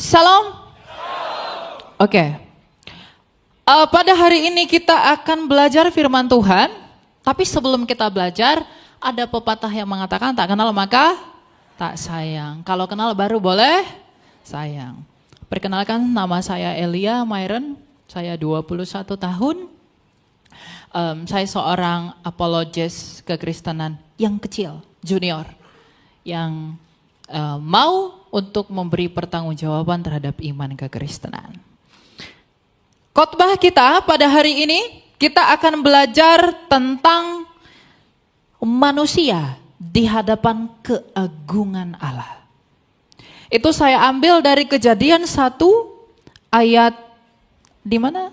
Shalom. Oke. Pada hari ini kita akan belajar firman Tuhan. Tapi sebelum kita belajar, ada pepatah yang mengatakan tak kenal maka tak sayang. Kalau kenal baru boleh sayang. Perkenalkan, nama saya Elia Myron. Saya 21 tahun. Saya seorang apologes kekristenan yang kecil, junior. Yang mau untuk memberi pertanggungjawaban terhadap iman kekristenan. Khotbah kita pada hari ini, kita akan belajar tentang manusia di hadapan keagungan Allah. Itu saya ambil dari Kejadian 1 ayat di mana?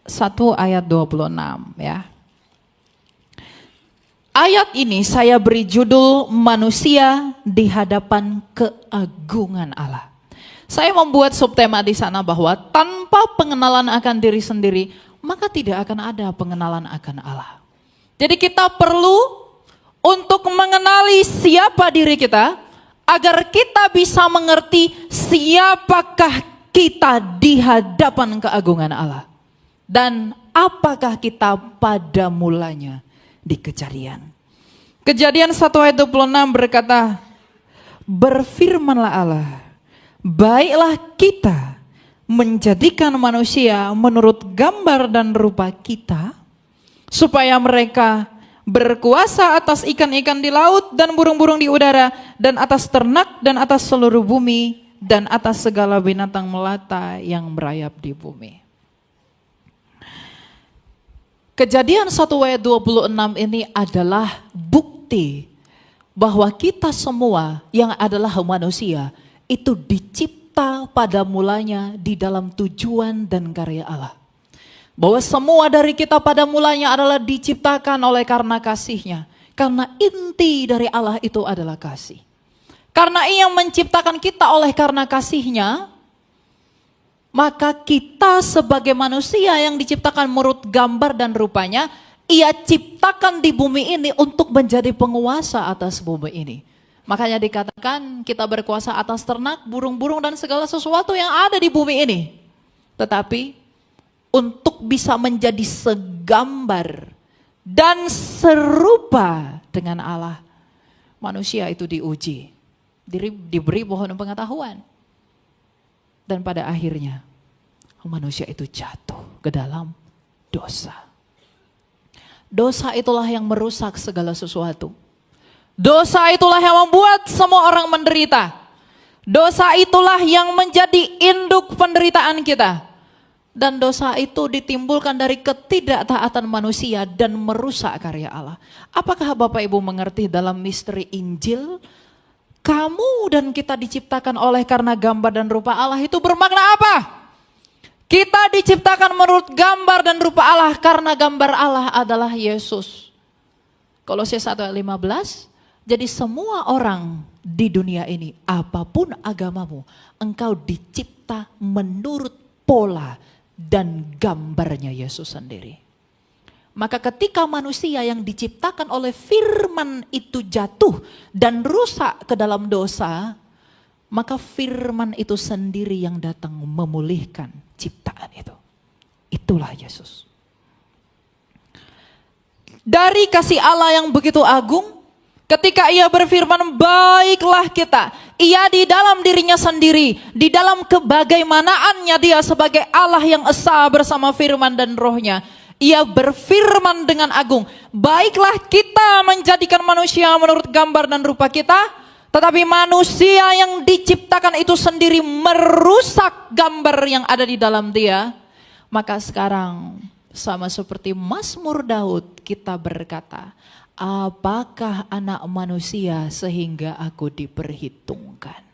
1 ayat 26 ya. Ayat ini saya beri judul manusia di hadapan keagungan Allah. Saya membuat subtema di sana bahwa tanpa pengenalan akan diri sendiri, maka tidak akan ada pengenalan akan Allah. Jadi kita perlu untuk mengenali siapa diri kita, agar kita bisa mengerti siapakah kita di hadapan keagungan Allah. Dan apakah kita pada mulanya di Kejadian. Kejadian 1 ayat 26 berkata, berfirmanlah Allah, baiklah kita menjadikan manusia menurut gambar dan rupa kita, supaya mereka berkuasa atas ikan-ikan di laut dan burung-burung di udara, dan atas ternak dan atas seluruh bumi, dan atas segala binatang melata yang merayap di bumi. Kejadian 1 ayat 26 ini adalah bukti bahwa kita semua yang adalah manusia itu dicipta pada mulanya di dalam tujuan dan karya Allah. Bahwa semua dari kita pada mulanya adalah diciptakan oleh karena kasih-Nya. Karena inti dari Allah itu adalah kasih. Karena Ia menciptakan kita oleh karena kasih-Nya, maka kita sebagai manusia yang diciptakan menurut gambar dan rupanya, Ia ciptakan di bumi ini untuk menjadi penguasa atas bumi ini. Makanya dikatakan kita berkuasa atas ternak, burung-burung dan segala sesuatu yang ada di bumi ini. Tetapi untuk bisa menjadi segambar dan serupa dengan Allah, manusia itu diuji, diberi pohon pengetahuan. Dan pada akhirnya manusia itu jatuh ke dalam dosa. Dosa itulah yang merusak segala sesuatu. Dosa itulah yang membuat semua orang menderita. Dosa itulah yang menjadi induk penderitaan kita. Dan dosa itu ditimbulkan dari ketidaktaatan manusia dan merusak karya Allah. Apakah Bapak Ibu mengerti dalam misteri Injil? Kamu dan kita diciptakan oleh karena gambar dan rupa Allah itu bermakna apa? Kita diciptakan menurut gambar dan rupa Allah karena gambar Allah adalah Yesus. Kolose 1 ayat 15, jadi semua orang di dunia ini, apapun agamamu, engkau dicipta menurut pola dan gambarnya Yesus sendiri. Maka ketika manusia yang diciptakan oleh firman itu jatuh dan rusak ke dalam dosa, maka firman itu sendiri yang datang memulihkan ciptaan itu. Itulah Yesus. Dari kasih Allah yang begitu agung, ketika Ia berfirman, baiklah kita. Ia di dalam dirinya sendiri, di dalam kebagaimanaannya Dia sebagai Allah yang esa bersama firman dan rohnya. Ia berfirman dengan agung, baiklah kita menjadikan manusia menurut gambar dan rupa kita, tetapi manusia yang diciptakan itu sendiri merusak gambar yang ada di dalam dia. Maka sekarang sama seperti Mazmur Daud kita berkata, apakah anak manusia sehingga aku diperhitungkan?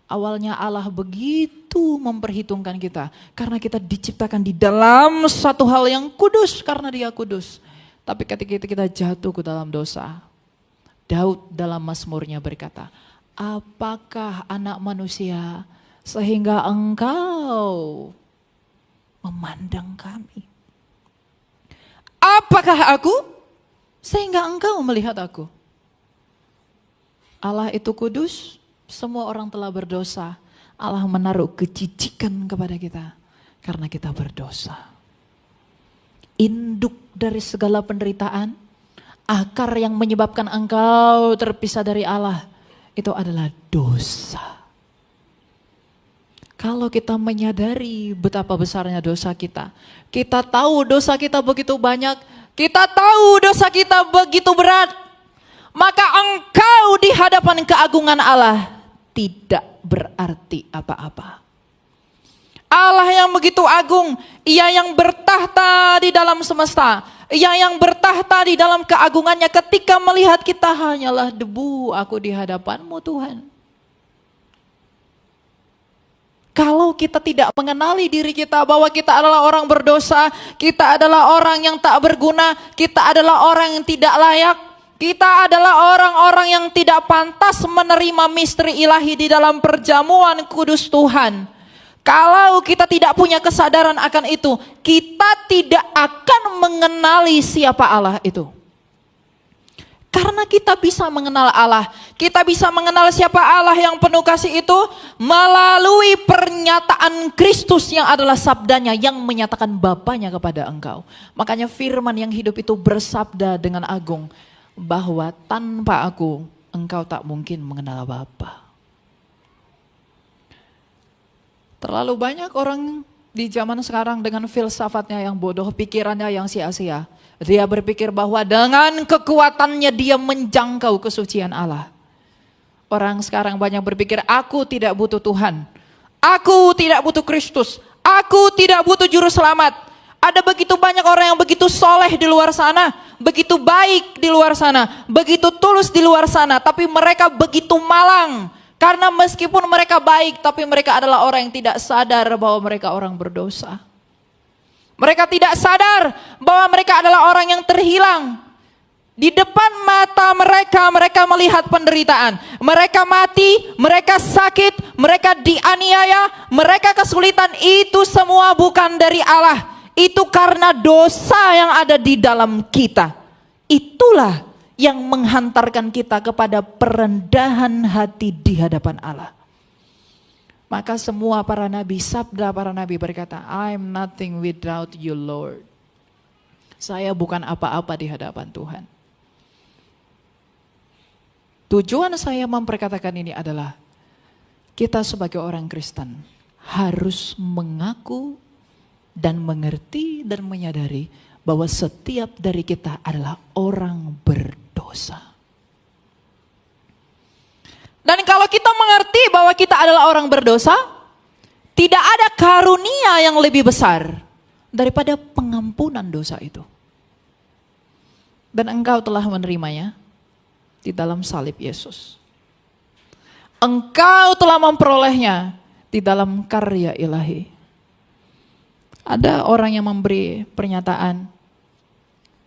Awalnya Allah begitu memperhitungkan kita. Karena kita diciptakan di dalam satu hal yang kudus karena Dia kudus. Tapi ketika kita jatuh ke dalam dosa, Daud dalam Mazmurnya berkata, apakah anak manusia sehingga engkau memandang kami? Apakah aku sehingga engkau melihat aku? Allah itu kudus, Semua orang telah berdosa. Allah menaruh kejijikan kepada kita karena kita berdosa. Induk dari segala penderitaan, akar yang menyebabkan engkau terpisah dari Allah, itu adalah dosa. Kalau kita menyadari betapa besarnya dosa kita tahu dosa kita begitu banyak, kita tahu dosa kita begitu berat, maka engkau di hadapan keagungan Allah tidak berarti apa-apa. Allah yang begitu agung, Ia yang bertahta di dalam semesta, Ia yang bertahta di dalam keagungannya, ketika melihat kita hanyalah debu, aku di hadapan-Mu Tuhan. Kalau kita tidak mengenali diri kita bahwa kita adalah orang berdosa, kita adalah orang yang tak berguna, kita adalah orang yang tidak layak, kita adalah orang-orang yang tidak pantas menerima misteri ilahi di dalam perjamuan kudus Tuhan. Kalau kita tidak punya kesadaran akan itu, kita tidak akan mengenali siapa Allah itu. Karena kita bisa mengenal Allah, kita bisa mengenal siapa Allah yang penuh kasih itu melalui pernyataan Kristus yang adalah sabdanya yang menyatakan Bapanya kepada engkau. Makanya firman yang hidup itu bersabda dengan agung bahwa tanpa aku engkau tak mungkin mengenal Bapa. Terlalu banyak orang di zaman sekarang dengan filsafatnya yang bodoh, pikirannya yang sia-sia. Dia berpikir bahwa dengan kekuatannya dia menjangkau kesucian Allah. Orang sekarang banyak berpikir, aku tidak butuh Tuhan. Aku tidak butuh Kristus. Aku tidak butuh juru selamat. Ada begitu banyak orang yang begitu soleh di luar sana, begitu baik di luar sana, begitu tulus di luar sana, tapi mereka begitu malang. Karena meskipun mereka baik, tapi mereka adalah orang yang tidak sadar bahwa mereka orang berdosa. Mereka tidak sadar bahwa mereka adalah orang yang terhilang. Di depan mata mereka, mereka melihat penderitaan. Mereka mati, mereka sakit, mereka dianiaya, mereka kesulitan. Itu semua bukan dari Allah. Itu karena dosa yang ada di dalam kita. Itulah yang menghantarkan kita kepada perendahan hati di hadapan Allah. Maka semua para nabi, sabda para nabi berkata, I'm nothing without you Lord. Saya bukan apa-apa di hadapan Tuhan. Tujuan saya memperkatakan ini adalah kita sebagai orang Kristen harus mengaku dan mengerti dan menyadari bahwa setiap dari kita adalah orang berdosa. Dan kalau kita mengerti bahwa kita adalah orang berdosa, tidak ada karunia yang lebih besar daripada pengampunan dosa itu. Dan engkau telah menerimanya di dalam salib Yesus. Engkau telah memperolehnya di dalam karya ilahi. Ada orang yang memberi pernyataan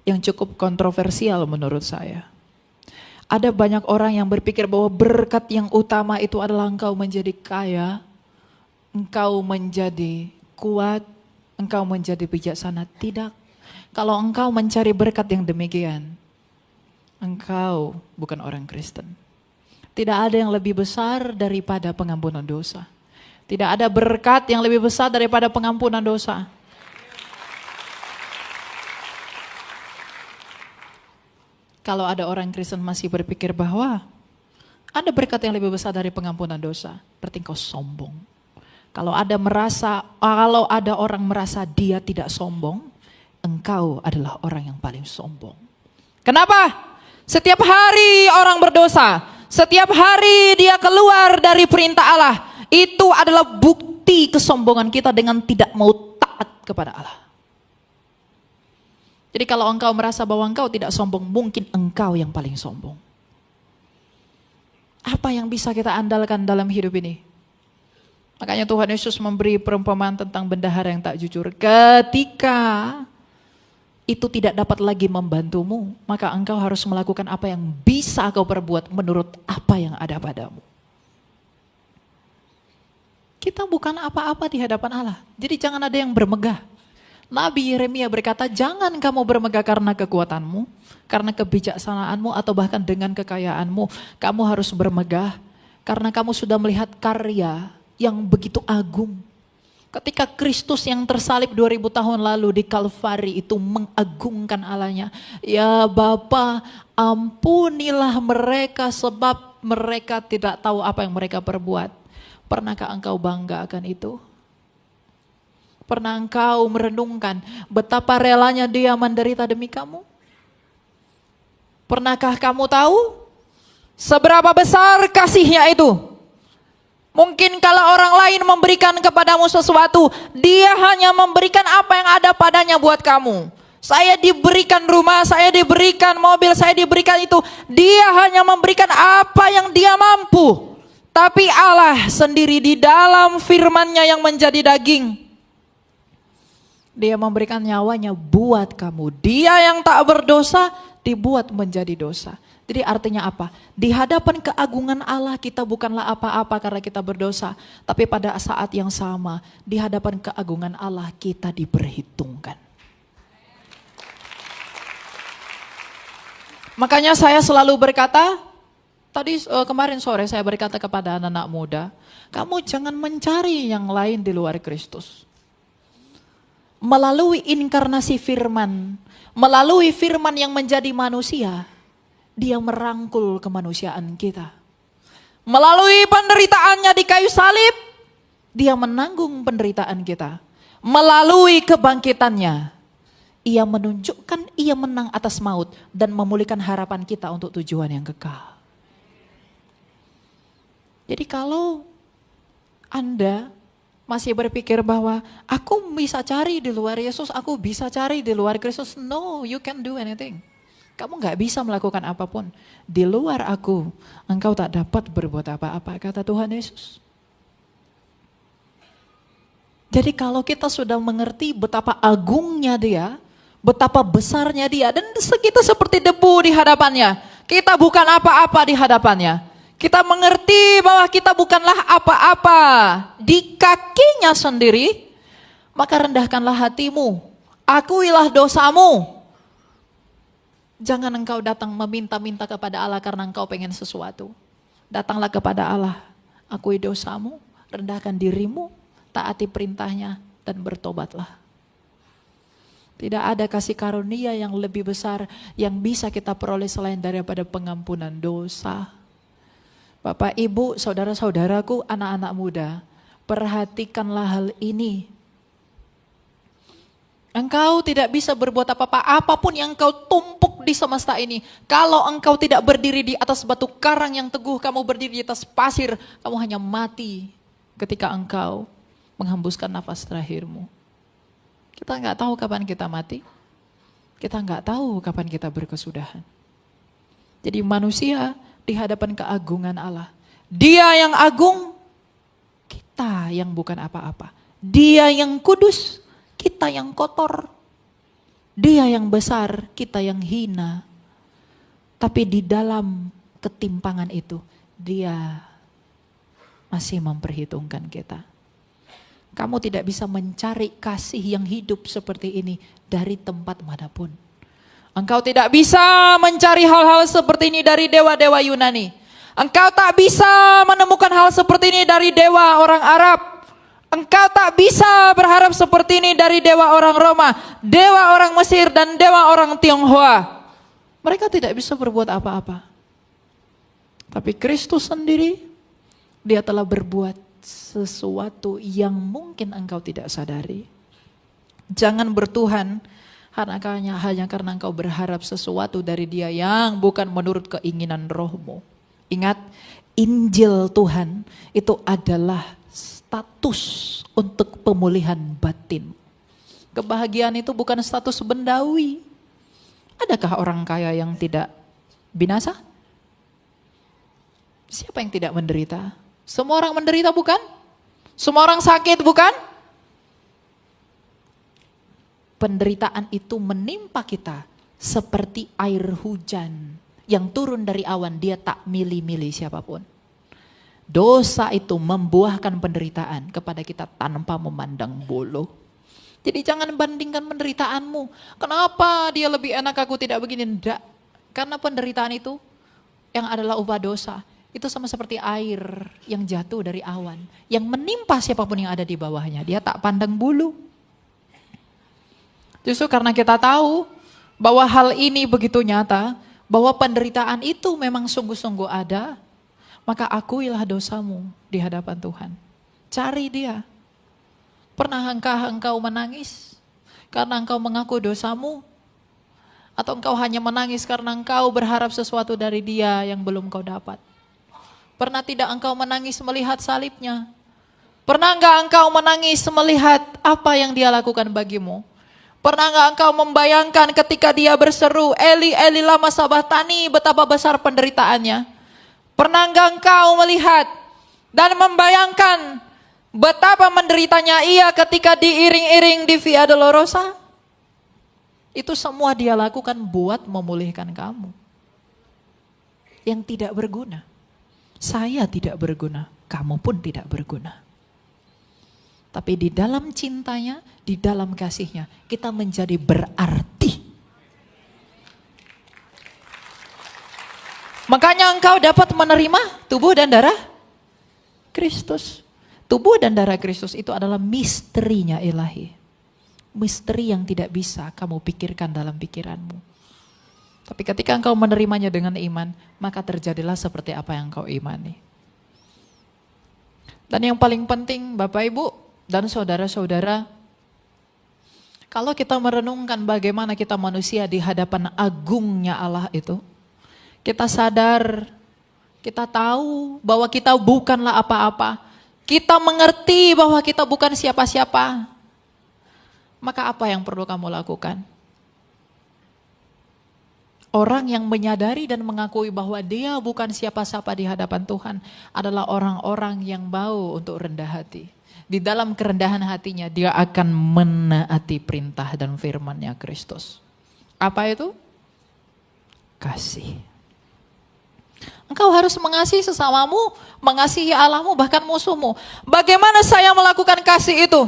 yang cukup kontroversial menurut saya. Ada banyak orang yang berpikir bahwa berkat yang utama itu adalah engkau menjadi kaya, engkau menjadi kuat, engkau menjadi bijaksana. Tidak. Kalau engkau mencari berkat yang demikian, engkau bukan orang Kristen. Tidak ada yang lebih besar daripada pengampunan dosa. Tidak ada berkat yang lebih besar daripada pengampunan dosa. Kalau ada orang Kristen masih berpikir bahwa ada berkat yang lebih besar dari pengampunan dosa, berarti engkau sombong. Kalau ada orang merasa dia tidak sombong, engkau adalah orang yang paling sombong. Kenapa? Setiap hari orang berdosa, setiap hari dia keluar dari perintah Allah, itu adalah bukti kesombongan kita dengan tidak mau taat kepada Allah. Jadi kalau engkau merasa bahwa engkau tidak sombong, mungkin engkau yang paling sombong. Apa yang bisa kita andalkan dalam hidup ini? Makanya Tuhan Yesus memberi perumpamaan tentang bendahara yang tak jujur. Ketika itu tidak dapat lagi membantumu, maka engkau harus melakukan apa yang bisa kau perbuat menurut apa yang ada padamu. Kita bukan apa-apa di hadapan Allah. Jadi jangan ada yang bermegah. Nabi Yeremia berkata, jangan kamu bermegah karena kekuatanmu, karena kebijaksanaanmu, atau bahkan dengan kekayaanmu. Kamu harus bermegah Karena kamu sudah melihat karya yang begitu agung. Ketika Kristus yang tersalib 2000 tahun lalu di Kalvari itu mengagungkan Allahnya. Ya Bapa, ampunilah mereka sebab mereka tidak tahu apa yang mereka perbuat. Pernahkah engkau bangga akan itu? Pernah engkau merenungkan betapa relanya dia menderita demi kamu? Pernahkah kamu tahu seberapa besar kasihnya itu? Mungkin kalau orang lain memberikan kepadamu sesuatu, dia hanya memberikan apa yang ada padanya buat kamu. Saya diberikan rumah, saya diberikan mobil, saya diberikan itu. Dia hanya memberikan apa yang dia mampu. Tapi Allah sendiri di dalam firman-Nya yang menjadi daging, dia memberikan nyawanya buat kamu. Dia yang tak berdosa dibuat menjadi dosa. Jadi artinya apa? Di hadapan keagungan Allah kita bukanlah apa-apa karena kita berdosa. Tapi pada saat yang sama, di hadapan keagungan Allah kita diperhitungkan. Makanya saya selalu berkata, kemarin sore saya berkata kepada anak-anak muda, kamu jangan mencari yang lain di luar Kristus. Melalui inkarnasi firman, melalui firman yang menjadi manusia, dia merangkul kemanusiaan kita. Melalui penderitaannya di kayu salib, dia menanggung penderitaan kita. Melalui kebangkitannya, ia menunjukkan ia menang atas maut dan memulihkan harapan kita untuk tujuan yang kekal. Jadi kalau Anda masih berpikir bahwa aku bisa cari di luar Yesus, aku bisa cari di luar Kristus. No, you can't do anything. Kamu gak bisa melakukan apapun. Di luar aku, engkau tak dapat berbuat apa-apa, kata Tuhan Yesus. Jadi kalau kita sudah mengerti betapa agungnya dia, betapa besarnya dia, dan kita seperti debu di hadapannya. Kita bukan apa-apa di hadapannya. Kita mengerti bahwa kita bukanlah apa-apa di kakinya sendiri, maka rendahkanlah hatimu, akuilah dosamu. Jangan engkau datang meminta-minta kepada Allah karena engkau pengen sesuatu. Datanglah kepada Allah, akui dosamu, rendahkan dirimu, taati perintahnya, dan bertobatlah. Tidak ada kasih karunia yang lebih besar yang bisa kita peroleh selain daripada pengampunan dosa. Bapak, Ibu, saudara-saudaraku, anak-anak muda, perhatikanlah hal ini. Engkau tidak bisa berbuat apa-apa, apapun yang engkau tumpuk di semesta ini. Kalau engkau tidak berdiri di atas batu karang yang teguh, kamu berdiri di atas pasir, kamu hanya mati ketika engkau menghembuskan nafas terakhirmu. Kita nggak tahu kapan kita mati, kita nggak tahu kapan kita berkesudahan. Jadi manusia di hadapan keagungan Allah, Dia yang agung, kita yang bukan apa-apa. Dia yang kudus, kita yang kotor. Dia yang besar, kita yang hina. Tapi di dalam ketimpangan itu, Dia masih memperhitungkan kita. Kamu tidak bisa mencari kasih yang hidup seperti ini dari tempat manapun. Engkau tidak bisa mencari hal-hal seperti ini dari dewa-dewa Yunani. Engkau tak bisa menemukan hal seperti ini dari dewa orang Arab. Engkau tak bisa berharap seperti ini dari dewa orang Roma, dewa orang Mesir, dan dewa orang Tionghoa. Mereka tidak bisa berbuat apa-apa. Tapi Kristus sendiri, Dia telah berbuat sesuatu yang mungkin engkau tidak sadari. Jangan bertuhan hanya karena engkau berharap sesuatu dari Dia yang bukan menurut keinginan rohmu. Ingat, Injil Tuhan itu adalah status untuk pemulihan batin. Kebahagiaan itu bukan status bendawi. Adakah orang kaya yang tidak binasa? Siapa yang tidak menderita? Semua orang menderita bukan? Semua orang sakit bukan? Penderitaan itu menimpa kita seperti air hujan yang turun dari awan, dia tak milih-milih siapapun. Dosa itu membuahkan penderitaan kepada kita tanpa memandang bulu. Jadi jangan bandingkan penderitaanmu. Kenapa dia lebih enak, aku tidak begini? Enggak. Karena penderitaan itu yang adalah upah dosa, Itu sama seperti air yang jatuh dari awan, yang menimpa siapapun yang ada di bawahnya. Dia tak pandang bulu. Justru karena kita tahu bahwa hal ini begitu nyata, bahwa penderitaan itu memang sungguh-sungguh ada, maka akuilah dosamu di hadapan Tuhan. Cari dia. Pernahkah engkau menangis karena engkau mengaku dosamu? Atau engkau hanya menangis karena engkau berharap sesuatu dari dia yang belum kau dapat? Pernah tidak engkau menangis melihat salibnya? Pernah enggak engkau menangis melihat apa yang dia lakukan bagimu? Pernah enggak engkau membayangkan ketika dia berseru, Eli, Eli lama sabachthani, betapa besar penderitaannya? Pernah enggak engkau melihat dan membayangkan betapa menderitanya ia ketika diiring-iring di Via Dolorosa? Itu semua dia lakukan buat memulihkan kamu. Yang tidak berguna. Saya tidak berguna, kamu pun tidak berguna. Tapi di dalam cintanya, di dalam kasihnya, kita menjadi berarti. Makanya engkau dapat menerima tubuh dan darah Kristus. Tubuh dan darah Kristus itu adalah misterinya ilahi. Misteri yang tidak bisa kamu pikirkan dalam pikiranmu. Tapi ketika engkau menerimanya dengan iman, maka terjadilah seperti apa yang engkau imani. Dan yang paling penting Bapak Ibu dan saudara-saudara, kalau kita merenungkan bagaimana kita manusia di hadapan agungnya Allah itu, kita sadar, kita tahu bahwa kita bukanlah apa-apa. Kita mengerti bahwa kita bukan siapa-siapa. Maka apa yang perlu kamu lakukan? Orang yang menyadari dan mengakui bahwa dia bukan siapa-siapa di hadapan Tuhan adalah orang-orang yang mau untuk rendah hati. Di dalam kerendahan hatinya dia akan menaati perintah dan firman-Nya Kristus. Apa itu? Kasih. Engkau harus mengasihi sesamamu, mengasihi Allahmu, bahkan musuhmu. Bagaimana saya melakukan kasih itu?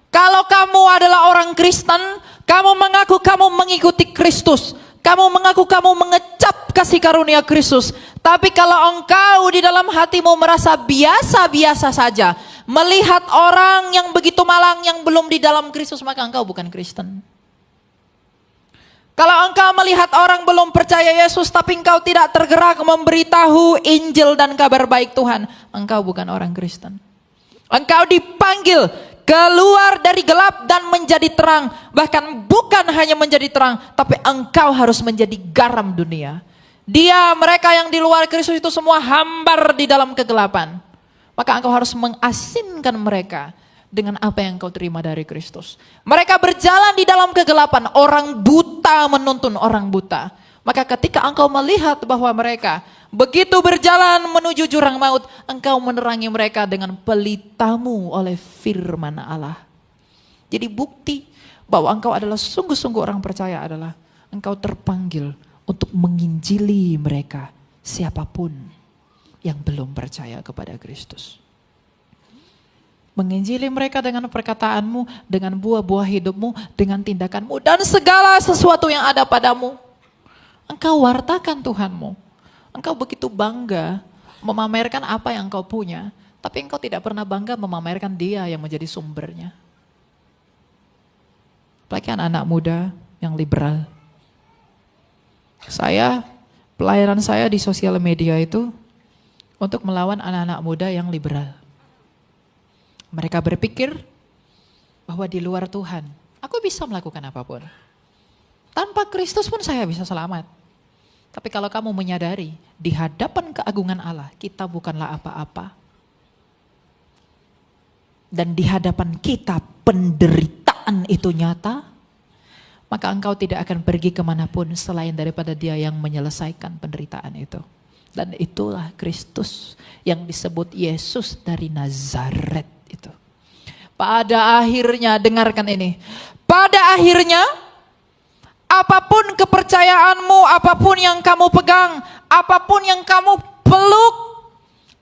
Kalau kamu adalah orang Kristen, kamu mengaku kamu mengikuti Kristus. Kamu mengaku kamu mengecap kasih karunia Kristus. Tapi kalau engkau di dalam hatimu merasa biasa-biasa saja, melihat orang yang begitu malang yang belum di dalam Kristus, maka engkau bukan Kristen. Kalau engkau melihat orang belum percaya Yesus, tapi engkau tidak tergerak memberitahu Injil dan kabar baik Tuhan, engkau bukan orang Kristen. Engkau dipanggil keluar dari gelap dan menjadi terang. Bahkan bukan hanya menjadi terang, tapi engkau harus menjadi garam dunia. Mereka yang di luar Kristus itu semua hambar di dalam kegelapan. Maka engkau harus mengasinkan mereka dengan apa yang engkau terima dari Kristus. Mereka berjalan di dalam kegelapan, orang buta menuntun orang buta. Maka ketika engkau melihat bahwa mereka begitu berjalan menuju jurang maut, engkau menerangi mereka dengan pelitamu oleh firman Allah. Jadi bukti bahwa engkau adalah sungguh-sungguh orang percaya adalah engkau terpanggil untuk menginjili mereka, siapapun yang belum percaya kepada Kristus. Menginjili mereka dengan perkataanmu, dengan buah-buah hidupmu, dengan tindakanmu, dan segala sesuatu yang ada padamu. Engkau wartakan Tuhanmu. Engkau begitu bangga memamerkan apa yang engkau punya, tapi engkau tidak pernah bangga memamerkan Dia yang menjadi sumbernya. Apalagi anak-anak muda yang liberal. Pelayanan saya di sosial media itu untuk melawan anak-anak muda yang liberal. Mereka berpikir bahwa di luar Tuhan, aku bisa melakukan apapun. Tanpa Kristus pun saya bisa selamat. Tapi kalau kamu menyadari di hadapan keagungan Allah, kita bukanlah apa-apa. Dan di hadapan kita penderitaan itu nyata, maka engkau tidak akan pergi kemanapun selain daripada Dia yang menyelesaikan penderitaan itu. Dan itulah Kristus yang disebut Yesus dari Nazaret itu. Pada akhirnya, dengarkan ini. Pada akhirnya, apapun kepercayaanmu, apapun yang kamu pegang, apapun yang kamu peluk,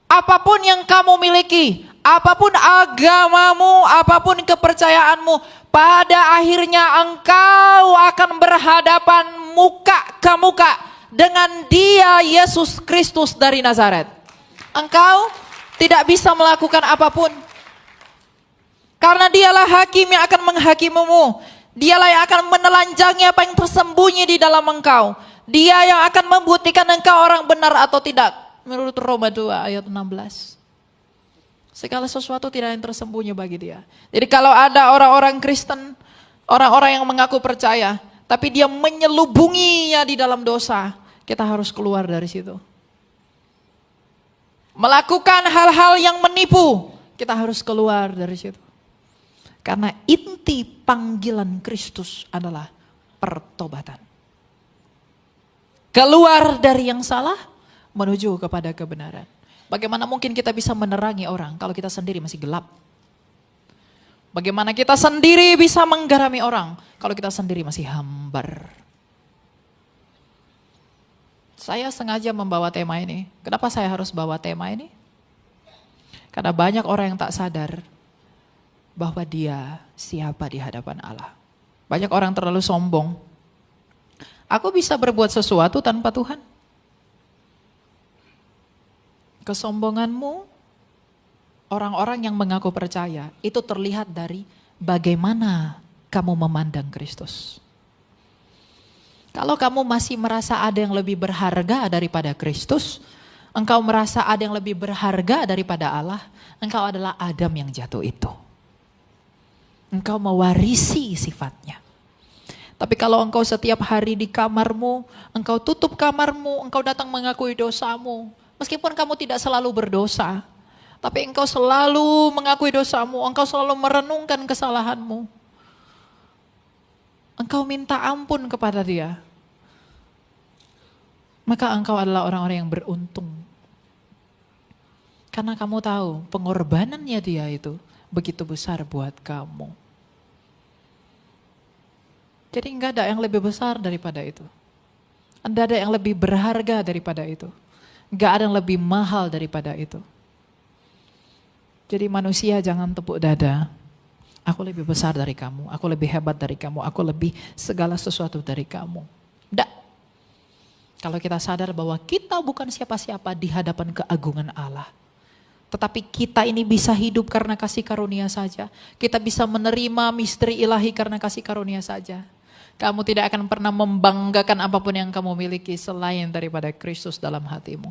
apapun yang kamu miliki, apapun agamamu, apapun kepercayaanmu, pada akhirnya engkau akan berhadapan muka ke muka dengan Dia, Yesus Kristus dari Nazaret. Engkau tidak bisa melakukan apapun. Karena dialah hakim yang akan menghakimimu. Dialah yang akan menelanjangi apa yang tersembunyi di dalam engkau. Dia yang akan membuktikan engkau orang benar atau tidak. Menurut Roma 2 ayat 16. Segala sesuatu tidak yang tersembunyi bagi dia. Jadi kalau ada orang-orang Kristen, orang-orang yang mengaku percaya, tapi dia menyelubunginya di dalam dosa, kita harus keluar dari situ. Melakukan hal-hal yang menipu, kita harus keluar dari situ. Karena inti panggilan Kristus adalah pertobatan. Keluar dari yang salah, menuju kepada kebenaran. Bagaimana mungkin kita bisa menerangi orang kalau kita sendiri masih gelap? Bagaimana kita sendiri bisa menggarami orang kalau kita sendiri masih hambar? Saya sengaja membawa tema ini. Kenapa saya harus bawa tema ini? Karena banyak orang yang tak sadar bahwa dia siapa di hadapan Allah. Banyak orang terlalu sombong. Aku bisa berbuat sesuatu tanpa Tuhan. Kesombonganmu, orang-orang yang mengaku percaya, itu terlihat dari bagaimana kamu memandang Kristus. Kalau kamu masih merasa ada yang lebih berharga daripada Kristus, engkau merasa ada yang lebih berharga daripada Allah, engkau adalah Adam yang jatuh itu. Engkau mewarisi sifatnya. Tapi kalau engkau setiap hari di kamarmu, engkau tutup kamarmu, engkau datang mengakui dosamu, meskipun kamu tidak selalu berdosa, tapi engkau selalu mengakui dosamu, engkau selalu merenungkan kesalahanmu. Engkau minta ampun kepada dia. Maka engkau adalah orang-orang yang beruntung. Karena kamu tahu pengorbanannya dia itu begitu besar buat kamu. Jadi enggak ada yang lebih besar daripada itu. Enggak ada yang lebih berharga daripada itu. Enggak ada yang lebih mahal daripada itu. Jadi manusia jangan tepuk dada. Aku lebih besar dari kamu, aku lebih hebat dari kamu, aku lebih segala sesuatu dari kamu. Enggak. Kalau kita sadar bahwa kita bukan siapa-siapa di hadapan keagungan Allah. Tetapi kita ini bisa hidup karena kasih karunia saja. Kita bisa menerima misteri ilahi karena kasih karunia saja. Kamu tidak akan pernah membanggakan apapun yang kamu miliki selain daripada Kristus dalam hatimu.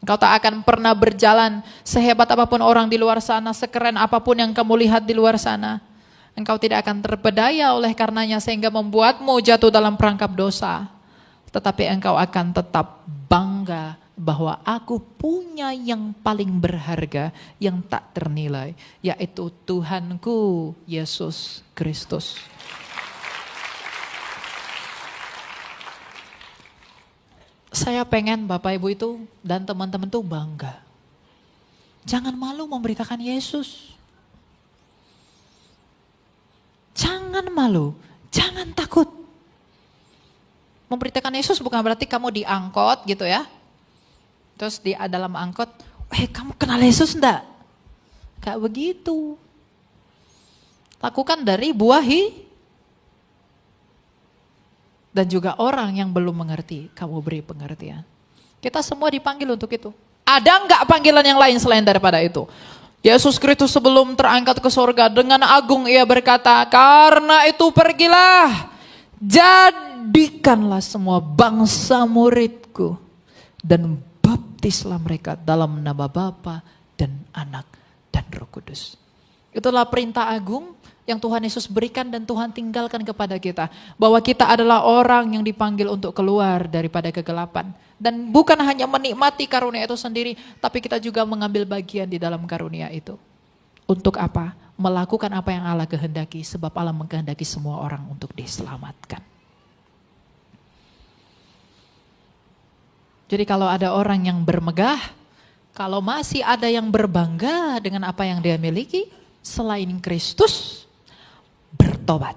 Engkau tak akan pernah berjalan sehebat apapun orang di luar sana, sekeren apapun yang kamu lihat di luar sana. Engkau tidak akan terpedaya oleh karenanya sehingga membuatmu jatuh dalam perangkap dosa. Tetapi engkau akan tetap bangga bahwa aku punya yang paling berharga yang tak ternilai, yaitu Tuhanku Yesus Kristus. Saya pengen Bapak Ibu itu dan teman-teman itu bangga. Jangan malu memberitakan Yesus. Jangan malu, jangan takut. Memberitakan Yesus bukan berarti kamu diangkot gitu ya. Terus di dalam angkot, kamu kenal Yesus enggak? Gak begitu. Lakukan dari buahi. Dan juga orang yang belum mengerti, kamu beri pengertian. Kita semua dipanggil untuk itu. Ada enggak panggilan yang lain selain daripada itu? Yesus Kristus sebelum terangkat ke surga dengan agung ia berkata, karena itu pergilah, jadikanlah semua bangsa muridku dan baptislah mereka dalam nama Bapa dan Anak dan Roh Kudus. Itulah perintah agung yang Tuhan Yesus berikan dan Tuhan tinggalkan kepada kita. Bahwa kita adalah orang yang dipanggil untuk keluar daripada kegelapan. Dan bukan hanya menikmati karunia itu sendiri, tapi kita juga mengambil bagian di dalam karunia itu. Untuk apa? Melakukan apa yang Allah kehendaki, sebab Allah mengkehendaki semua orang untuk diselamatkan. Jadi kalau ada orang yang bermegah, kalau masih ada yang berbangga dengan apa yang dia miliki, selain Kristus, bertobat.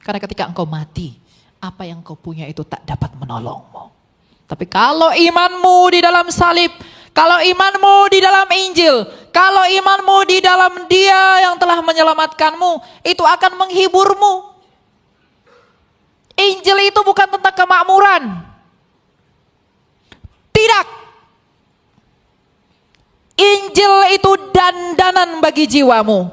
Karena ketika engkau mati, apa yang kau punya itu tak dapat menolongmu. Tapi kalau imanmu di dalam salib, kalau imanmu di dalam Injil, kalau imanmu di dalam Dia yang telah menyelamatkanmu, itu akan menghiburmu. Injil itu bukan tentang kemakmuran. Tidak. Injil itu dandanan bagi jiwamu.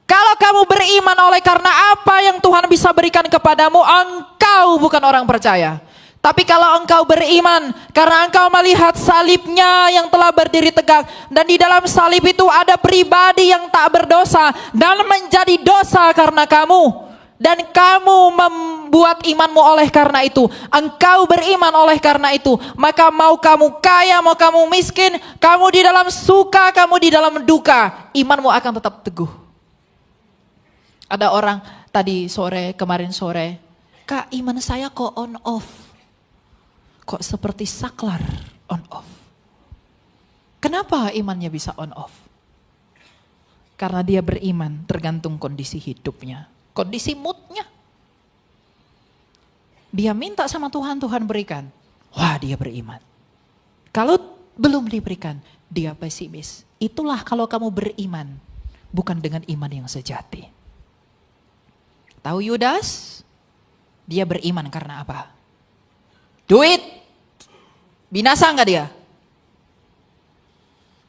Kalau kamu beriman oleh karena apa yang Tuhan bisa berikan kepadamu, engkau bukan orang percaya. Tapi kalau engkau beriman karena engkau melihat salibnya yang telah berdiri tegak, dan di dalam salib itu ada pribadi yang tak berdosa dan menjadi dosa karena kamu, dan kamu membuat imanmu oleh karena itu, engkau beriman oleh karena itu, maka mau kamu kaya, mau kamu miskin, kamu di dalam suka, kamu di dalam duka, imanmu akan tetap teguh. Ada orang kemarin sore, Kak, iman saya kok on off. Kok seperti saklar on off. Kenapa imannya bisa on off? Karena dia beriman tergantung kondisi hidupnya, kondisi moodnya. Dia minta sama Tuhan, Tuhan berikan. Wah, dia beriman. Kalau belum diberikan, dia pesimis. Itulah kalau kamu beriman, bukan dengan iman yang sejati. Tahu Yudas? Dia beriman karena apa? Duit. Binasa enggak dia?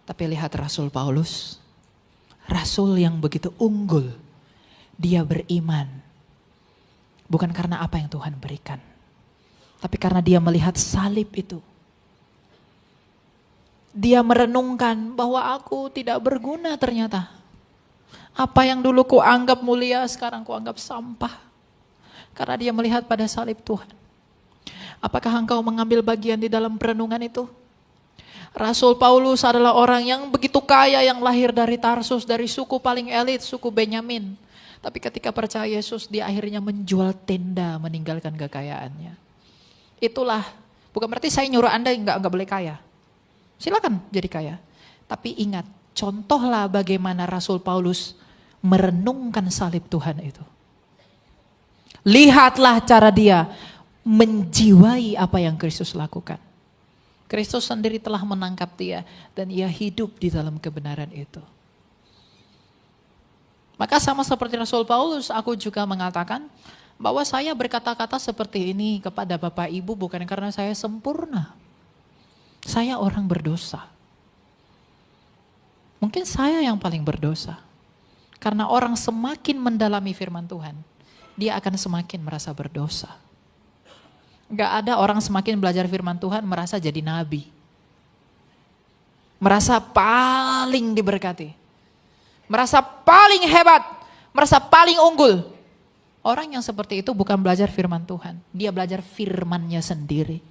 Tapi lihat Rasul Paulus, rasul yang begitu unggul. Dia beriman bukan karena apa yang Tuhan berikan, tapi karena dia melihat salib itu. Dia merenungkan bahwa aku tidak berguna ternyata. Apa yang dulu ku anggap mulia, sekarang ku anggap sampah. Karena dia melihat pada salib Tuhan. Apakah engkau mengambil bagian di dalam perenungan itu? Rasul Paulus adalah orang yang begitu kaya, yang lahir dari Tarsus, dari suku paling elit, suku Benyamin. Tapi ketika percaya Yesus, dia akhirnya menjual tenda, meninggalkan kekayaannya. Itulah, bukan berarti saya nyuruh Anda enggak boleh kaya. Silakan jadi kaya. Tapi ingat, contohlah bagaimana Rasul Paulus merenungkan salib Tuhan itu. Lihatlah cara dia menjiwai apa yang Kristus lakukan. Kristus sendiri telah menangkap dia dan ia hidup di dalam kebenaran itu. Maka sama seperti Rasul Paulus, aku juga mengatakan bahwa saya berkata-kata seperti ini kepada Bapak Ibu bukan karena saya sempurna. Saya orang berdosa. Mungkin saya yang paling berdosa. Karena orang semakin mendalami firman Tuhan, dia akan semakin merasa berdosa. Gak ada orang semakin belajar firman Tuhan merasa jadi nabi. Merasa paling diberkati. Merasa paling hebat. Merasa paling unggul. Orang yang seperti itu bukan belajar firman Tuhan. Dia belajar firman-Nya sendiri.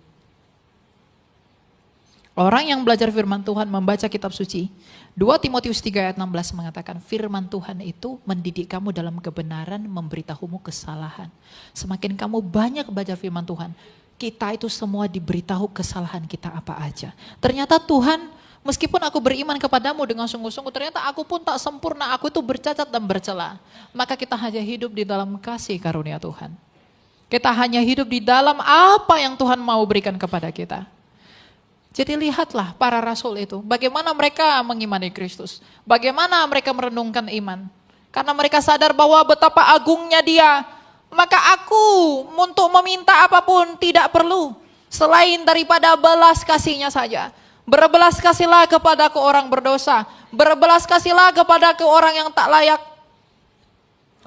Orang yang belajar firman Tuhan membaca kitab suci. 2 Timotius 3 ayat 16 mengatakan firman Tuhan itu mendidik kamu dalam kebenaran, memberitahumu kesalahan. Semakin kamu banyak belajar firman Tuhan, kita itu semua diberitahu kesalahan kita apa aja. Ternyata Tuhan, meskipun aku beriman kepadamu dengan sungguh-sungguh, ternyata aku pun tak sempurna, aku itu bercacat dan bercela. Maka kita hanya hidup di dalam kasih karunia Tuhan. Kita hanya hidup di dalam apa yang Tuhan mau berikan kepada kita. Jadi lihatlah para rasul itu, bagaimana mereka mengimani Kristus, bagaimana mereka merenungkan iman. Karena mereka sadar bahwa betapa agungnya dia, maka aku untuk meminta apapun tidak perlu, selain daripada belas kasihnya saja. Berbelas kasihlah kepada ke orang berdosa, berbelas kasihlah kepada ke orang yang tak layak,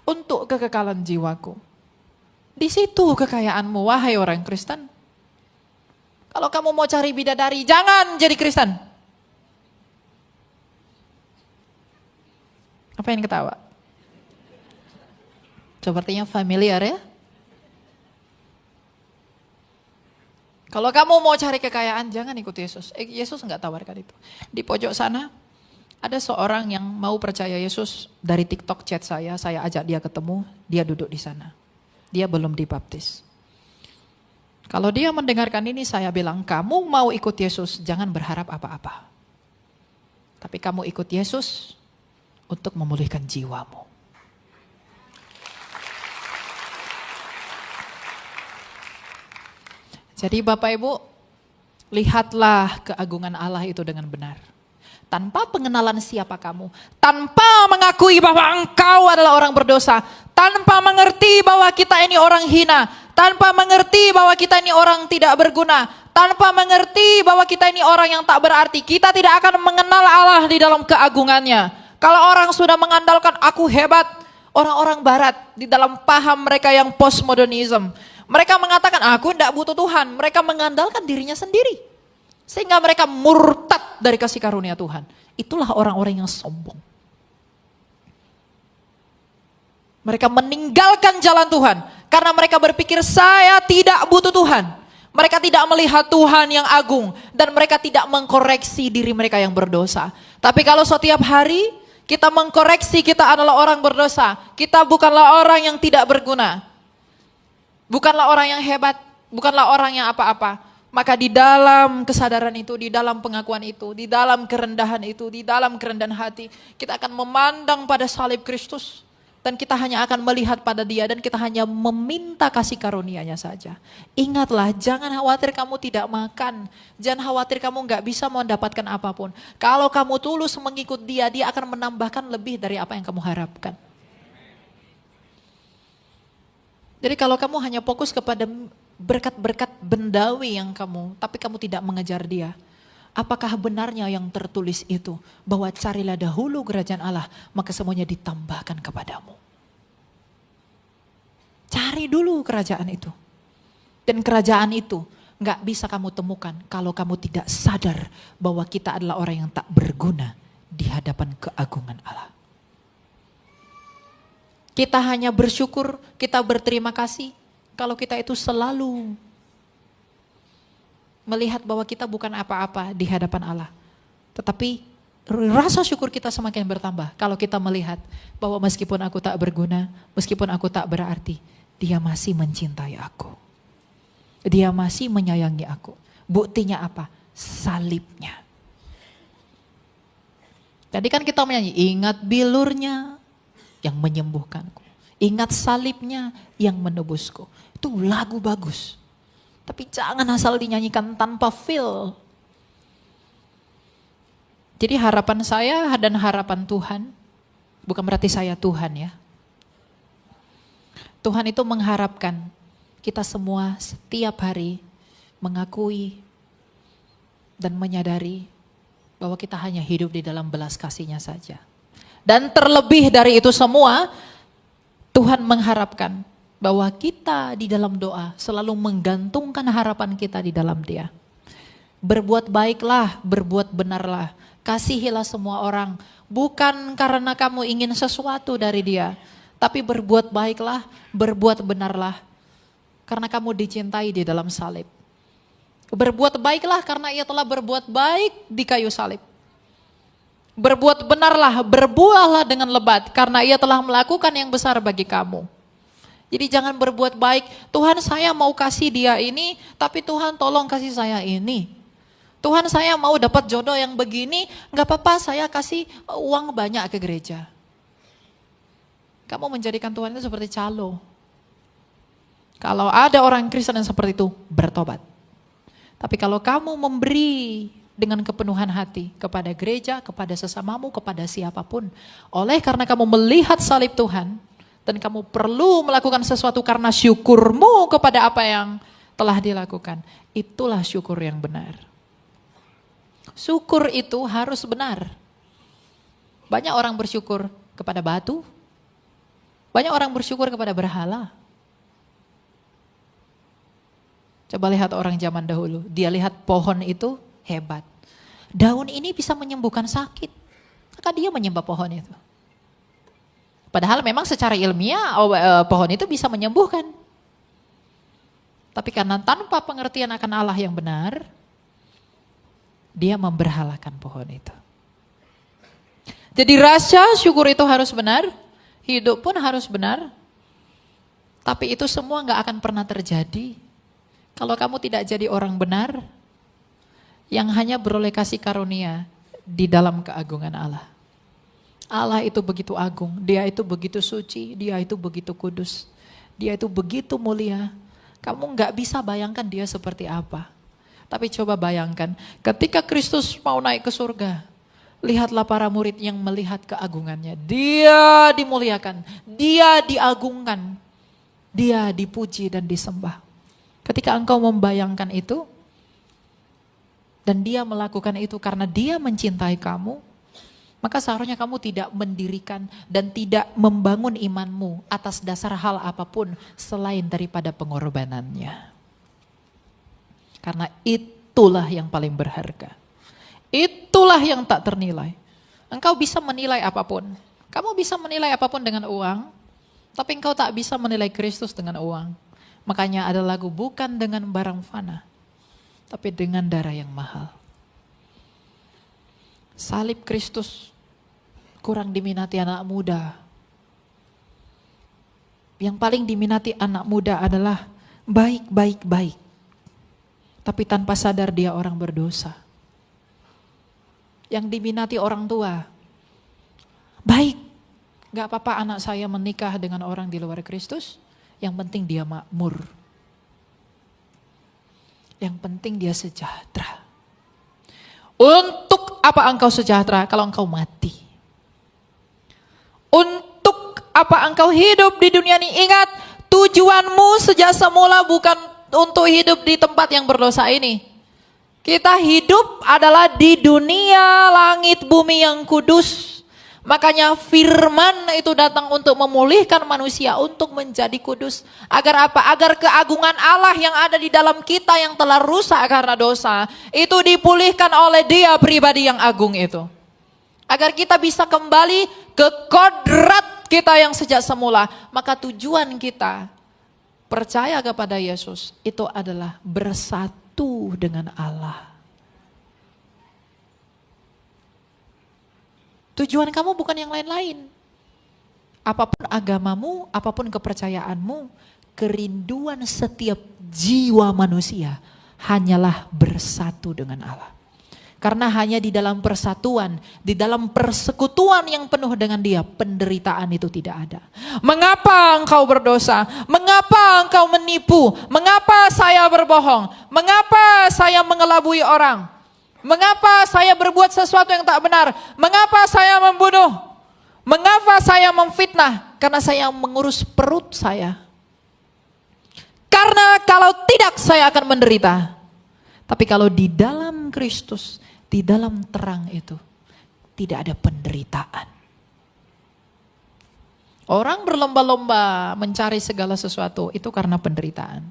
untuk kekekalan jiwaku. Di situ kekayaanmu, wahai orang Kristen. Kalau kamu mau cari bidadari, jangan jadi Kristen. Apa yang ketawa? Sepertinya familiar ya. Kalau kamu mau cari kekayaan, jangan ikut Yesus. Yesus enggak tawarkan itu. Di pojok sana, ada seorang yang mau percaya Yesus dari TikTok chat saya ajak dia ketemu, dia duduk di sana. Dia belum dibaptis. Kalau dia mendengarkan ini, saya bilang, kamu mau ikut Yesus, jangan berharap apa-apa. Tapi kamu ikut Yesus untuk memulihkan jiwamu. Jadi Bapak Ibu, lihatlah keagungan Allah itu dengan benar. Tanpa pengenalan siapa kamu, tanpa mengakui bahwa engkau adalah orang berdosa, tanpa mengerti bahwa kita ini orang hina, tanpa mengerti bahwa kita ini orang tidak berguna, tanpa mengerti bahwa kita ini orang yang tak berarti, kita tidak akan mengenal Allah di dalam keagungannya. Kalau orang sudah mengandalkan aku hebat, orang-orang barat di dalam paham mereka yang postmodernism, mereka mengatakan aku tidak butuh Tuhan, mereka mengandalkan dirinya sendiri. Sehingga mereka murtad dari kasih karunia Tuhan. Itulah orang-orang yang sombong. Mereka meninggalkan jalan Tuhan karena mereka berpikir saya tidak butuh Tuhan. Mereka tidak melihat Tuhan yang agung dan mereka tidak mengkoreksi diri mereka yang berdosa. Tapi kalau setiap hari kita mengkoreksi kita adalah orang berdosa, kita bukanlah orang yang tidak berguna. Bukanlah orang yang hebat, bukanlah orang yang apa-apa. Maka di dalam kesadaran itu, di dalam pengakuan itu, di dalam kerendahan itu, di dalam kerendahan hati, kita akan memandang pada salib Kristus. Dan kita hanya akan melihat pada dia dan kita hanya meminta kasih karunia-Nya saja. Ingatlah, jangan khawatir kamu tidak makan. Jangan khawatir kamu nggak bisa mendapatkan apapun. Kalau kamu tulus mengikut dia, dia akan menambahkan lebih dari apa yang kamu harapkan. Jadi kalau kamu hanya fokus kepada berkat-berkat bendawi yang tapi kamu tidak mengejar dia. Apakah benarnya yang tertulis itu? Bahwa carilah dahulu kerajaan Allah, maka semuanya ditambahkan kepadamu. Cari dulu kerajaan itu. Dan kerajaan itu gak bisa kamu temukan kalau kamu tidak sadar bahwa kita adalah orang yang tak berguna di hadapan keagungan Allah. Kita hanya bersyukur, kita berterima kasih kalau kita itu selalu melihat bahwa kita bukan apa-apa di hadapan Allah. Tetapi rasa syukur kita semakin bertambah kalau kita melihat bahwa meskipun aku tak berguna, meskipun aku tak berarti, dia masih mencintai aku. Dia masih menyayangi aku. Buktinya apa? Salibnya. Tadi kan kita menyanyi, ingat bilurnya yang menyembuhkanku. Ingat salibnya yang menebusku. Itu lagu bagus. Tapi jangan asal dinyanyikan tanpa feel. Jadi harapan saya dan harapan Tuhan, bukan berarti saya Tuhan ya. Tuhan itu mengharapkan kita semua setiap hari mengakui dan menyadari bahwa kita hanya hidup di dalam belas kasih-Nya saja. Dan terlebih dari itu semua, Tuhan mengharapkan bahwa kita di dalam doa selalu menggantungkan harapan kita di dalam Dia. Berbuat baiklah, berbuat benarlah, kasihilah semua orang, bukan karena kamu ingin sesuatu dari Dia, tapi berbuat baiklah, berbuat benarlah, karena kamu dicintai di dalam salib. Berbuat baiklah karena Ia telah berbuat baik di kayu salib. Berbuat benarlah, berbuahlah dengan lebat, karena Ia telah melakukan yang besar bagi kamu. Jadi jangan berbuat baik, Tuhan saya mau kasih dia ini, tapi Tuhan tolong kasih saya ini. Tuhan saya mau dapat jodoh yang begini, gak apa-apa saya kasih uang banyak ke gereja. Kamu menjadikan Tuhan itu seperti calo. Kalau ada orang Kristen yang seperti itu, bertobat. Tapi kalau kamu memberi dengan kepenuhan hati kepada gereja, kepada sesamamu, kepada siapapun, oleh karena kamu melihat salib Tuhan, dan kamu perlu melakukan sesuatu karena syukurmu kepada apa yang telah dilakukan. Itulah syukur yang benar. Syukur itu harus benar. Banyak orang bersyukur kepada batu. Banyak orang bersyukur kepada berhala. Coba lihat orang zaman dahulu. Dia lihat pohon itu hebat. Daun ini bisa menyembuhkan sakit. Maka dia menyembah pohon itu. Padahal memang secara ilmiah pohon itu bisa menyembuhkan. Tapi karena tanpa pengertian akan Allah yang benar, dia memberhalakan pohon itu. Jadi rasa syukur itu harus benar, hidup pun harus benar. Tapi itu semua gak akan pernah terjadi kalau kamu tidak jadi orang benar yang hanya beroleh kasih karunia di dalam keagungan Allah. Allah itu begitu agung, Dia itu begitu suci, Dia itu begitu kudus, Dia itu begitu mulia. Kamu gak bisa bayangkan Dia seperti apa. Tapi coba bayangkan, ketika Kristus mau naik ke surga, lihatlah para murid yang melihat keagungannya. Dia dimuliakan, Dia diagungkan, Dia dipuji dan disembah. Ketika engkau membayangkan itu, dan dia melakukan itu karena dia mencintai kamu, maka seharusnya kamu tidak mendirikan dan tidak membangun imanmu atas dasar hal apapun selain daripada pengorbanannya. Karena itulah yang paling berharga. Itulah yang tak ternilai. Engkau bisa menilai apapun. Kamu bisa menilai apapun dengan uang, tapi engkau tak bisa menilai Kristus dengan uang. Makanya ada lagu, bukan dengan barang fana, tapi dengan darah yang mahal. Salib Kristus kurang diminati anak muda. Yang paling diminati anak muda adalah baik. Tapi tanpa sadar dia orang berdosa. Yang diminati orang tua, baik, gak apa-apa anak saya menikah dengan orang di luar Kristus, yang penting dia makmur. Yang penting dia sejahtera. Untuk apa engkau sejahtera kalau engkau mati? Untuk apa engkau hidup di dunia ini? Ingat, tujuanmu sejak semula bukan untuk hidup di tempat yang berdosa ini. Kita hidup adalah di dunia langit bumi yang kudus. Makanya firman itu datang untuk memulihkan manusia, untuk menjadi kudus. Agar apa? Agar keagungan Allah yang ada di dalam kita yang telah rusak karena dosa, itu dipulihkan oleh Dia pribadi yang agung itu. Agar kita bisa kembali ke kodrat kita yang sejak semula. Maka tujuan kita percaya kepada Yesus itu adalah bersatu dengan Allah. Tujuan kamu bukan yang lain-lain. Apapun agamamu, apapun kepercayaanmu, kerinduan setiap jiwa manusia hanyalah bersatu dengan Allah. Karena hanya di dalam persatuan, di dalam persekutuan yang penuh dengan Dia, penderitaan itu tidak ada. Mengapa engkau berdosa? Mengapa engkau menipu? Mengapa saya berbohong? Mengapa saya mengelabui orang? Mengapa saya berbuat sesuatu yang tak benar? Mengapa saya membunuh? Mengapa saya memfitnah? Karena saya mengurus perut saya. Karena kalau tidak saya akan menderita. Tapi kalau di dalam Kristus, di dalam terang itu, tidak ada penderitaan. Orang berlomba-lomba mencari segala sesuatu, itu karena penderitaan.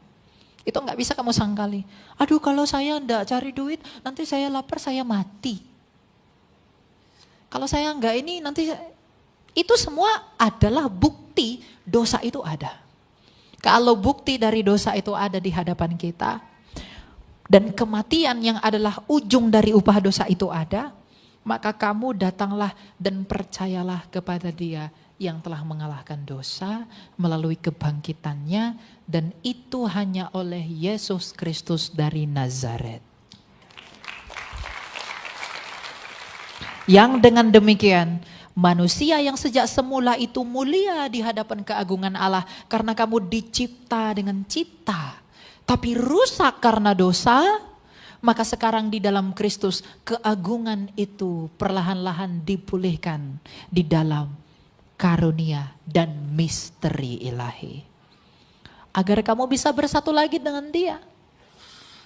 Itu nggak bisa kamu sangkali. Aduh, kalau saya enggak cari duit, nanti saya lapar, saya mati. Kalau saya enggak ini, nanti itu semua adalah bukti dosa itu ada. Kalau bukti dari dosa itu ada di hadapan kita, dan kematian yang adalah ujung dari upah dosa itu ada, maka kamu datanglah dan percayalah kepada Dia yang telah mengalahkan dosa melalui kebangkitannya, dan itu hanya oleh Yesus Kristus dari Nazaret. Yang dengan demikian, manusia yang sejak semula itu mulia di hadapan keagungan Allah karena kamu dicipta dengan cita, tapi rusak karena dosa, maka sekarang di dalam Kristus keagungan itu perlahan-lahan dipulihkan di dalam karunia dan misteri ilahi. Agar kamu bisa bersatu lagi dengan Dia.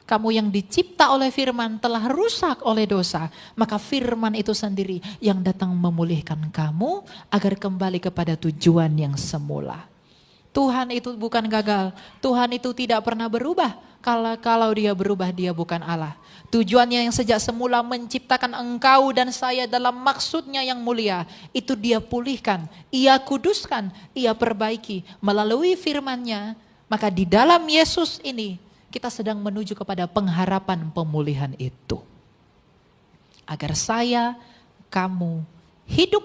Kamu yang dicipta oleh firman telah rusak oleh dosa, maka firman itu sendiri yang datang memulihkan kamu agar kembali kepada tujuan yang semula. Tuhan itu bukan gagal, Tuhan itu tidak pernah berubah. Kalau Dia berubah, Dia bukan Allah. Tujuannya yang sejak semula menciptakan engkau dan saya dalam maksudnya yang mulia, itu Dia pulihkan, Ia kuduskan, Ia perbaiki melalui firman-Nya. Maka di dalam Yesus ini kita sedang menuju kepada pengharapan pemulihan itu. Agar saya, kamu hidup,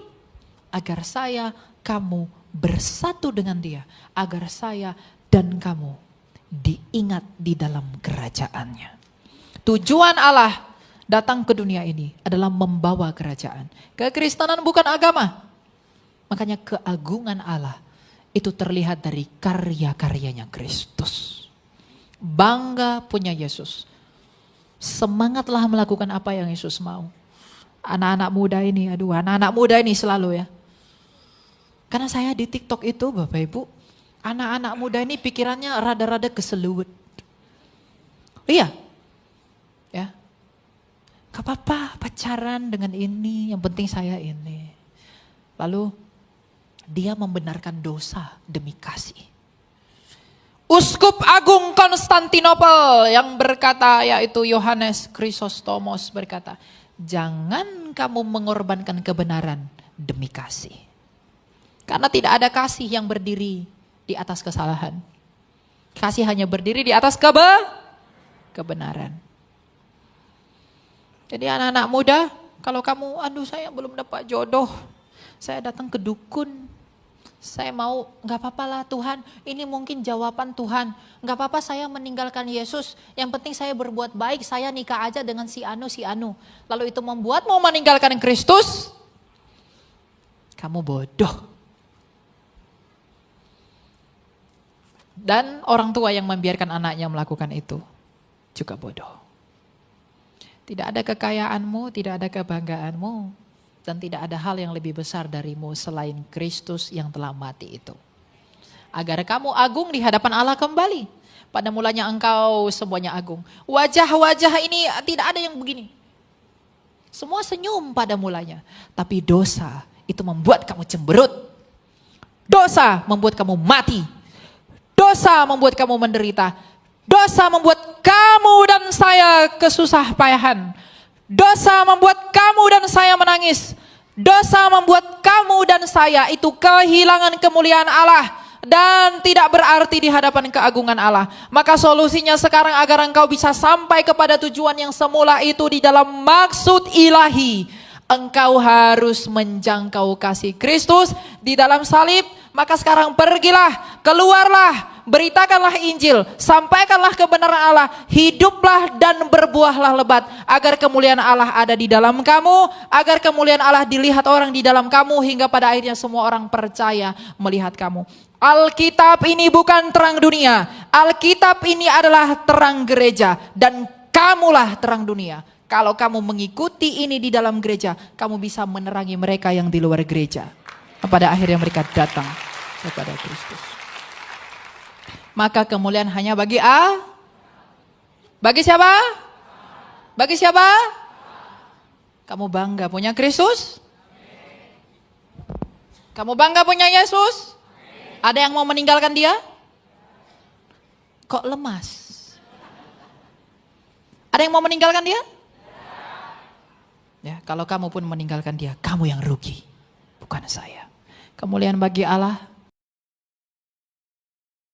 agar saya, kamu bersatu dengan Dia, agar saya dan kamu diingat di dalam kerajaan-Nya. Tujuan Allah datang ke dunia ini adalah membawa kerajaan. Kekristenan bukan agama. Makanya keagungan Allah itu terlihat dari karya-karyanya Kristus. Bangga punya Yesus. Semangatlah melakukan apa yang Yesus mau. Anak-anak muda ini, anak-anak muda ini selalu ya. Karena saya di TikTok itu Bapak Ibu, anak-anak muda ini pikirannya rada-rada keseluwet. Iya. Ya. Gak apa-apa pacaran dengan ini, yang penting saya ini. Lalu dia membenarkan dosa demi kasih. Uskup Agung Konstantinopel yang berkata, yaitu Yohanes Chrysostomos berkata, jangan kamu mengorbankan kebenaran demi kasih. Karena tidak ada kasih yang berdiri di atas kesalahan. Kasih hanya berdiri di atas kebenaran. Jadi anak-anak muda, kalau kamu, aduh saya belum dapat jodoh, saya datang ke dukun, saya mau, gak apa-apa lah Tuhan, ini mungkin jawaban Tuhan, gak apa-apa saya meninggalkan Yesus, yang penting saya berbuat baik, saya nikah aja dengan si Anu. Lalu itu membuatmu meninggalkan Kristus, kamu bodoh. Dan orang tua yang membiarkan anaknya melakukan itu juga bodoh. Tidak ada kekayaanmu, tidak ada kebanggaanmu, dan tidak ada hal yang lebih besar darimu selain Kristus yang telah mati itu. Agar kamu agung di hadapan Allah kembali. Pada mulanya engkau semuanya agung. Wajah-wajah ini tidak ada yang begini. Semua senyum pada mulanya. Tapi dosa itu membuat kamu cemberut. Dosa membuat kamu mati. Dosa membuat kamu menderita. Dosa membuat kamu dan saya kesusah payahan. Dosa membuat kamu dan saya menangis. Dosa membuat kamu dan saya itu kehilangan kemuliaan Allah. Dan tidak berarti di hadapan keagungan Allah. Maka solusinya sekarang agar engkau bisa sampai kepada tujuan yang semula itu di dalam maksud ilahi. Engkau harus menjangkau kasih Kristus di dalam salib. Maka sekarang pergilah, keluarlah, beritakanlah Injil, sampaikanlah kebenaran Allah, hiduplah dan berbuahlah lebat, agar kemuliaan Allah ada di dalam kamu, agar kemuliaan Allah dilihat orang di dalam kamu, hingga pada akhirnya semua orang percaya melihat kamu. Alkitab ini bukan terang dunia, Alkitab ini adalah terang gereja, dan kamulah terang dunia. Kalau kamu mengikuti ini di dalam gereja, kamu bisa menerangi mereka yang di luar gereja. Pada akhirnya mereka datang kepada Kristus. Maka kemuliaan hanya bagi Bagi siapa? Bagi siapa? Kamu bangga punya Kristus? Kamu bangga punya Yesus? Ada yang mau meninggalkan dia? Kok lemas? Ada yang mau meninggalkan dia? Ya, kalau kamu pun meninggalkan dia, kamu yang rugi, bukan saya. Kemuliaan bagi Allah.